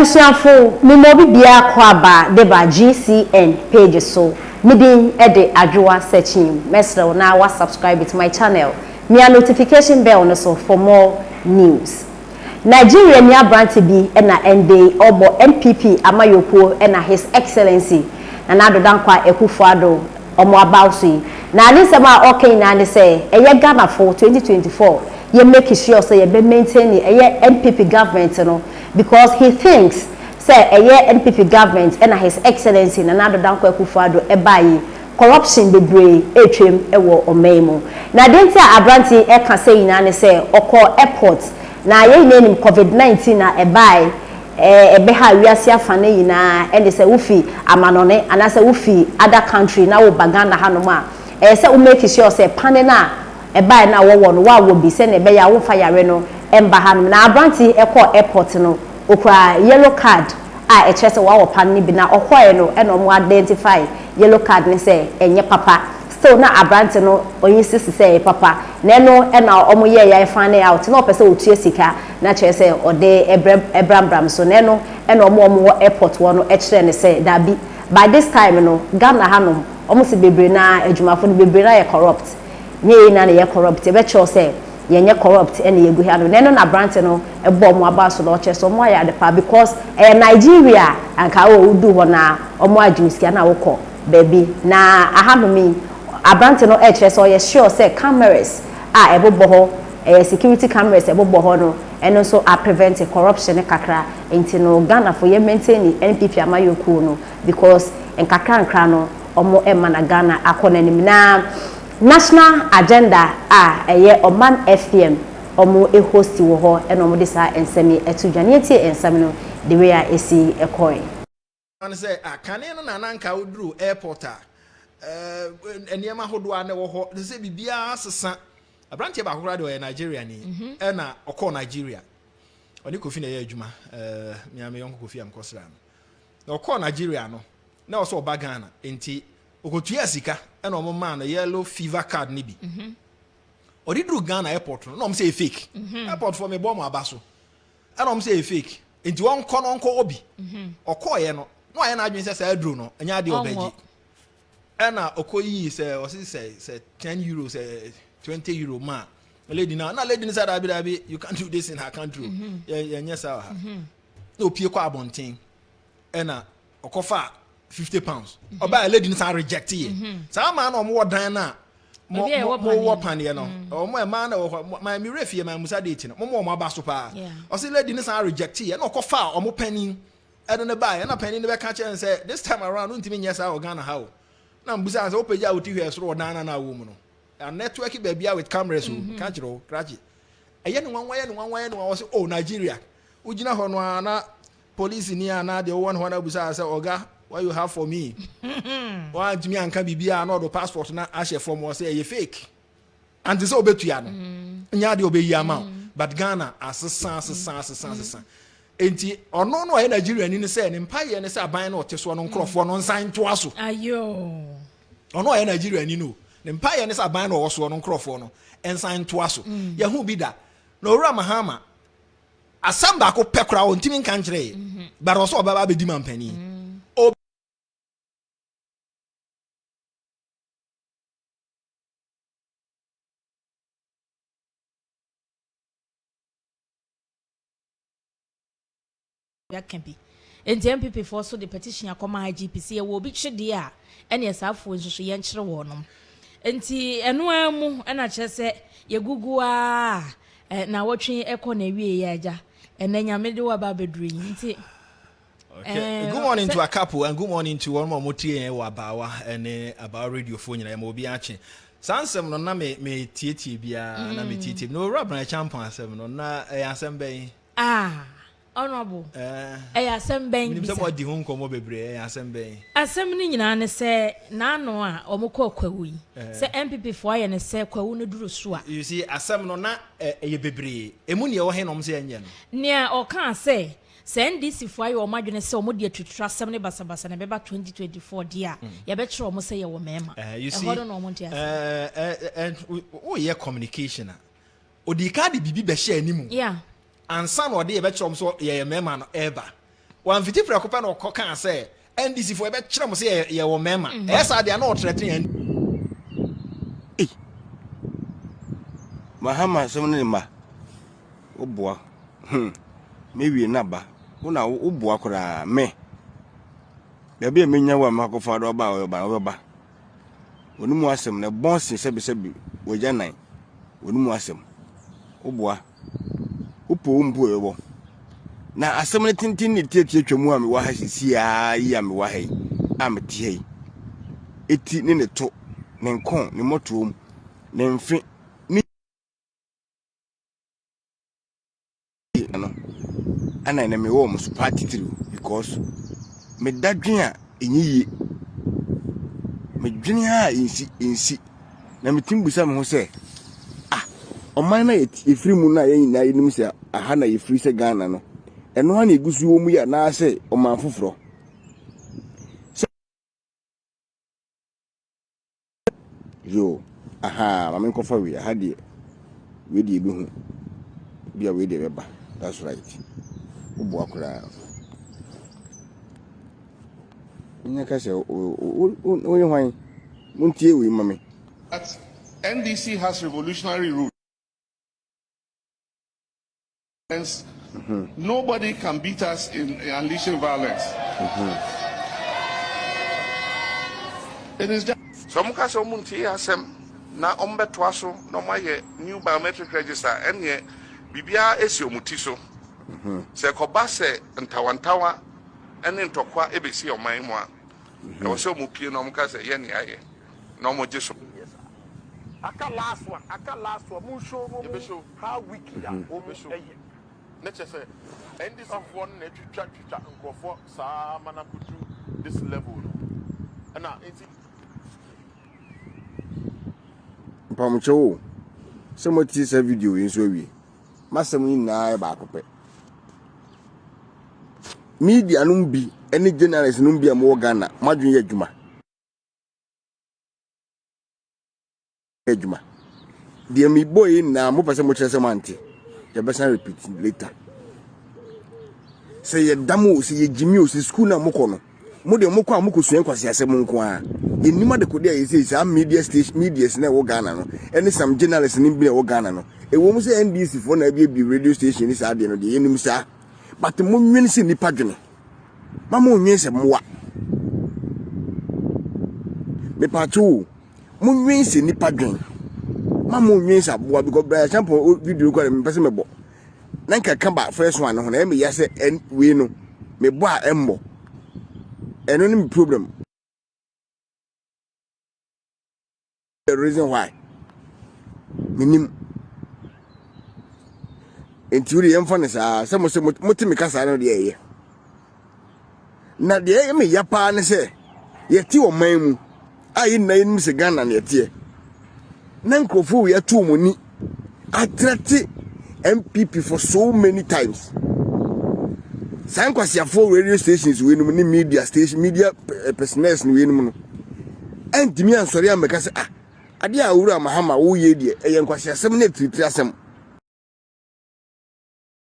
Ebusianfo mimobi bia kwaba deba GCN page so midin ede adwoa searching mesro na wa subscribe to my channel me notification bell no so for more news. Nigeria ni abranti bi na ende obo NPP amayoko na His Excellency na Addo dankwa Akufo Addo omo abausi na anisema okay na ne say eye Ghana for 2024 ye make sure say ye be maintain eye NPP government no because he thinks say eye NPP government and His Excellency na Addo dankwa Akufo Addo ebayi corruption bebree etwem ewo omemo na denti abranti e ka say na ne say okọ airport na ye nenim COVID-19 na ebai ebe ha wiase afane yina ende se wufi amanone ana se wufi other country na wo baganda hanoma se wo make sure say pane na ebai na wo no wa wo bi se na ebe ya wo fa yare no emba hanum na abranti ekọ airport no okwa yellow card a e chese wa wo pane bi na okoye no e no mo identify yellow card ne say enye papa so na abranti no onyi sisi say papa na no e na omo ye ya fane out na opese otua sika na che say ode ebrambram so na no e na omo airport wo no e kire ne say dabi by this time no Ghana hanom omo se bebre na adwumafo no bebre na ye corrupt nye na ye corrupt e be che say ye nye corrupt e na ye gu hano na no na abranti no e bo mo aba so na che so mo ya de pa because Nigeria anka wo udu ho na omo adwusia na wokọ baby na ahanumi abranti no e kire so ye sure say cameras a ebobo ho security cameras ebobo ho no eno so a prevent corruption kakra enti no Ghana for ye maintain NPP amayoku no because enkakra nkra no omo e mana Ghana akonanim na national agenda a eye Oman FM omo e host wo ho eno mo de sa ensemi etudwane tie ensemi no the way a esi ekoi an say akane no nananka udru airport enema hodo ane wo ho de se bibia sesa abrantie ba hora de o Nigeria ni e na okọ Nigeria oni kofi na ye adwuma mi ame yonko kofi am kosra no okọ Nigeria no na o so oba Ghana enti okotua sika e na omo man yellow fever card ni bi odi dru Ghana airport no om say fake airport for me bo mo abaso e na om say fake enti won kọ no nko obi okọ ye no no aye na adwen say adru no anya de obaji ena okoyi say o say 10 euros 20 euro ma lady na lady ni say dabi you can't do this in her country yes her no pie kwa abonten ena okofa 50 pounds oba lady ni say reject ye say ma na omo dan na mo wo pan ye no omo e ma na my mi refie my musa date no mo abaso pa o say lady ni say reject ye na okofa omo panin edo ne buy na panin ne be ka che say this time around untimi nyesa Ghana how na mbusa say opeja oti hwe so dan na wo mu no a network baby with cameras catch ro crash eye ne wanwan wo say oh Nigeria ugina ho no na police ni ana de won ho na busa say oga what you have for me want me anka bibia na do passport na ashe form wo say eye fake and say obetua no nya de obeyi ama but Ghana asesa enti ono no Nigeria ni say ne mpaye ne say aban na oteso no nkrofo no nsan to aso ayo ono Nigeria ni no ne mpaye ne say aban na oso no nkrofo no ensan to aso ye hu bi da na owura mahama asamba ko pekura on timi nkan kire but oso obaba be di mampani can be and the NPP for so the petition akoma IGPC will be chidi a ene asafo nso ye nkyere wo no enti eno amu na che se ye gugu a na wotwe ekọ na wie ye aja ene nyame de wa ba bedru nti okay good morning to a couple and good morning to one more motie wa bawa ene about radio phone nyina ma obi ache sansem no na me tietie bia na me tietie no rabna champion asem no na asem ben honorable asem ben bi so di hun komo bebre asem ben asem ni nyina ne se na no a omukọ kwawu yi se NPP fo aye ne se kwawu no duro so a you see asem no na eye bebre emu ne wo he no mse enye no ne o kan se NDC fo aye o madwene se o modi atutura asem ne basabasa na beba 2024 dia ye be kire o mo se ye wo mema you see o ye communication a odi ka de bibi be share animu yeah ansa no de ye be kire o so ye mema no eba one fiti fra kopa no kan say NDC for e be kire mo say ye wo mema e sa dia na o threaten Mahama somne ma oboa me wie na ba una oboa kora me bia menya wa makofa do ba onu mu asem na bonse sebi wajanan onu mu asem oboa upo mbu ewo na asem ne tintin ne tietie twemu a me wa ha sisia yi a me wa ha yi a me tie yi eti ne to ne nkon ne motom ne mfe ni no ana na me wo mo party through because me dadwen a enyi me dwene a ensi na me timbusa me ho se oman na yefiri mu na yin na yinim se aha na yefiri se Ghana no eno ha na egusu wo mu ya na se oman foforo yo aha ma men kofa wi aha de we de bi hu bia we de beba that's right ubu akura nya ka se o yin hwan muntie we mame that NDC has revolutionary roots. Nobody can beat us in unleashing violence. It is just some case omunti asem na ombeto aso no maye new biometric register enye bibia esi omuti so se koba se ntawantawa ene ntokwa ebesi oman mu a e wo se omupie no omka se ye ne aye no mo jeso aka last one mun show no how weak ya o be show nature say NDC for na twitwa nkrofo saa mana kutu this level no na enti pamucho se mo ti se video yin so wi masem yin na ba akopɛ media no bi ene journalist no bi am wo Ghana madwen yɛ adwuma the me boy na mo pese mo kyerese mante ya besa repeat later say ye damo say ye jimi o say school na mo kono mo de mo kwa mo kosua kwase asem nko a ye nima de kode ye say media station medias na wo Ghana no any some journalists ni bi na wo Ghana no e wo mo say NDC for na bi radio station ni sa de no de ye nim sa but mo nwene se nipa dwene mama onwen se moa me pacho mo nwene se nipa dwene mama onwen se aboa because bra example video ko me pese me bo na nka kamba first one no na me yase we no me bo a embo eno ni problem the reason why minim entiuri emfa ne sa se mo timi kasa no de ye na de me yapa ne se yeti o man mu ayi na yinim se Ghana na yeti na nkrofo we atu mo ni attracted NPP for so many times. Sankwasiafo radio stations we no ni media station media personnel we no entimi ansori ameka se ade a wura mahama wo ye de eye nkwasiasem na tritri asem